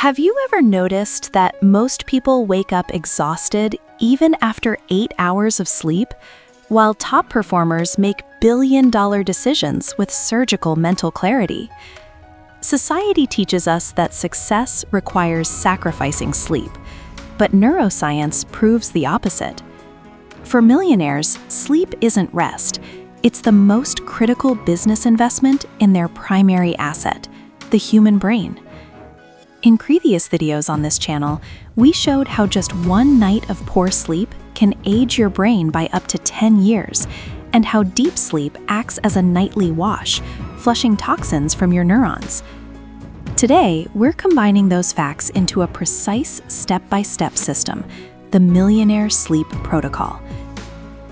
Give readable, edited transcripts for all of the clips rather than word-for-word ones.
Have you ever noticed that most people wake up exhausted even after 8 hours of sleep, while top performers make billion-dollar decisions with surgical mental clarity? Society teaches us that success requires sacrificing sleep, but neuroscience proves the opposite. For millionaires, sleep isn't rest. It's the most critical business investment in their primary asset, the human brain. In previous videos on this channel, we showed how just one night of poor sleep can age your brain by up to 10 years, and how deep sleep acts as a nightly wash, flushing toxins from your neurons. Today, we're combining those facts into a precise step-by-step system, the Millionaire Sleep Protocol.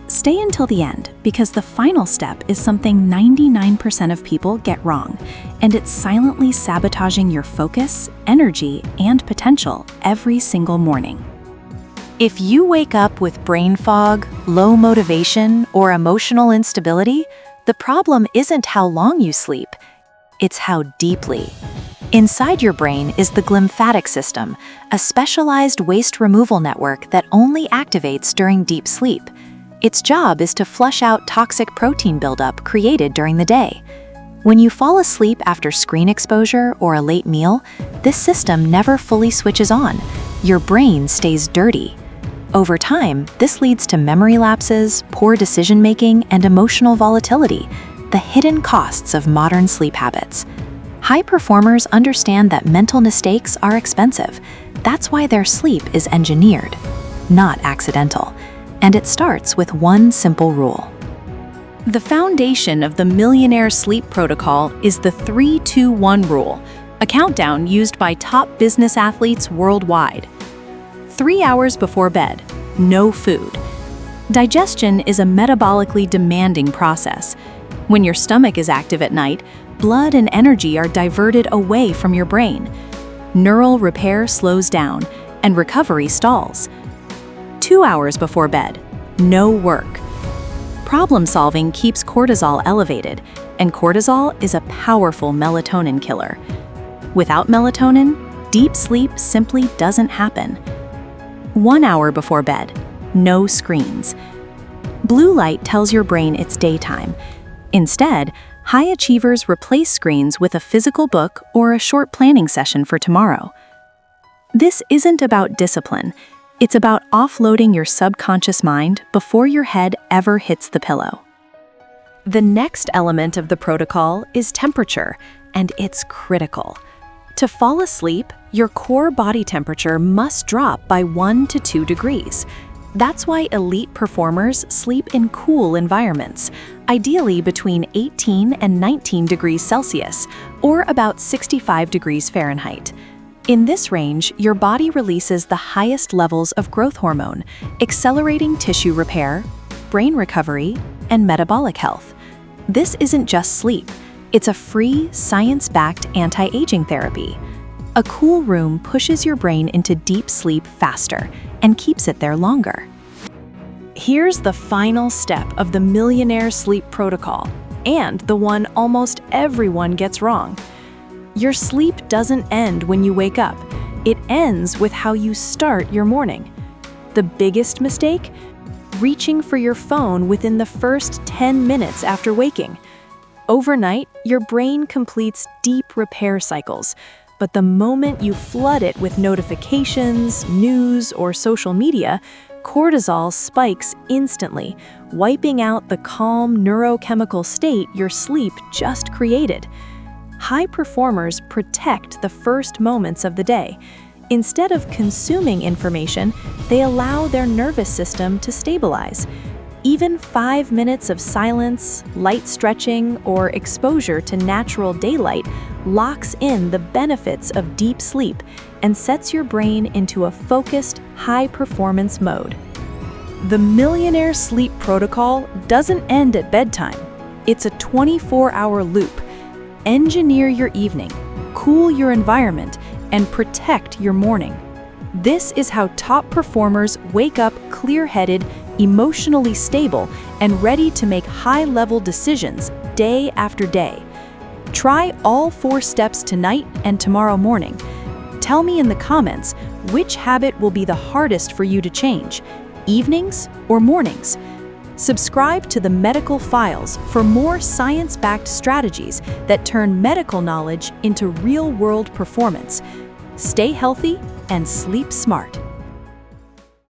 Stay until the end, because the final step is something 99% of people get wrong, and it's silently sabotaging your focus, energy, and potential every single morning. If you wake up with brain fog, low motivation, or emotional instability, the problem isn't how long you sleep, it's how deeply. Inside your brain is the glymphatic system, a specialized waste removal network that only activates during deep sleep. Its job is to flush out toxic protein buildup created during the day. When you fall asleep after screen exposure or a late meal, this system never fully switches on. Your brain stays dirty. Over time, this leads to memory lapses, poor decision-making, and emotional volatility, the hidden costs of modern sleep habits. High performers understand that mental mistakes are expensive. That's why their sleep is engineered, not accidental. And it starts with one simple rule. The foundation of the Millionaire Sleep Protocol is the 3-2-1 rule, a countdown used by top business athletes worldwide. 3 hours before bed, no food. Digestion is a metabolically demanding process. When your stomach is active at night, blood and energy are diverted away from your brain. Neural repair slows down, and recovery stalls. 2 hours before bed, no work. Problem solving keeps cortisol elevated, and cortisol is a powerful melatonin killer. Without melatonin, deep sleep simply doesn't happen. 1 hour before bed, no screens. Blue light tells your brain it's daytime. Instead, high achievers replace screens with a physical book or a short planning session for tomorrow. This isn't about discipline. It's about offloading your subconscious mind before your head ever hits the pillow. The next element of the protocol is temperature, and it's critical. To fall asleep, your core body temperature must drop by 1 to 2 degrees. That's why elite performers sleep in cool environments, ideally between 18 and 19 degrees Celsius, or about 65 degrees Fahrenheit. In this range, your body releases the highest levels of growth hormone, accelerating tissue repair, brain recovery, and metabolic health. This isn't just sleep. It's a free, science-backed anti-aging therapy. A cool room pushes your brain into deep sleep faster and keeps it there longer. Here's the final step of the Millionaire Sleep Protocol, and the one almost everyone gets wrong. Your sleep doesn't end when you wake up. It ends with how you start your morning. The biggest mistake? Reaching for your phone within the first 10 minutes after waking. Overnight, your brain completes deep repair cycles, but the moment you flood it with notifications, news, or social media, cortisol spikes instantly, wiping out the calm neurochemical state your sleep just created. High performers protect the first moments of the day. Instead of consuming information, they allow their nervous system to stabilize. Even 5 minutes of silence, light stretching, or exposure to natural daylight locks in the benefits of deep sleep and sets your brain into a focused, high-performance mode. The Millionaire Sleep Protocol doesn't end at bedtime. It's a 24-hour loop. Engineer your evening, cool your environment, and protect your morning. This is how top performers wake up clear-headed, emotionally stable, and ready to make high-level decisions day after day. Try all 4 steps tonight and tomorrow morning. Tell me in the comments which habit will be the hardest for you to change, evenings or mornings. Subscribe to the Medical Files for more science-backed strategies that turn medical knowledge into real-world performance. Stay healthy and sleep smart.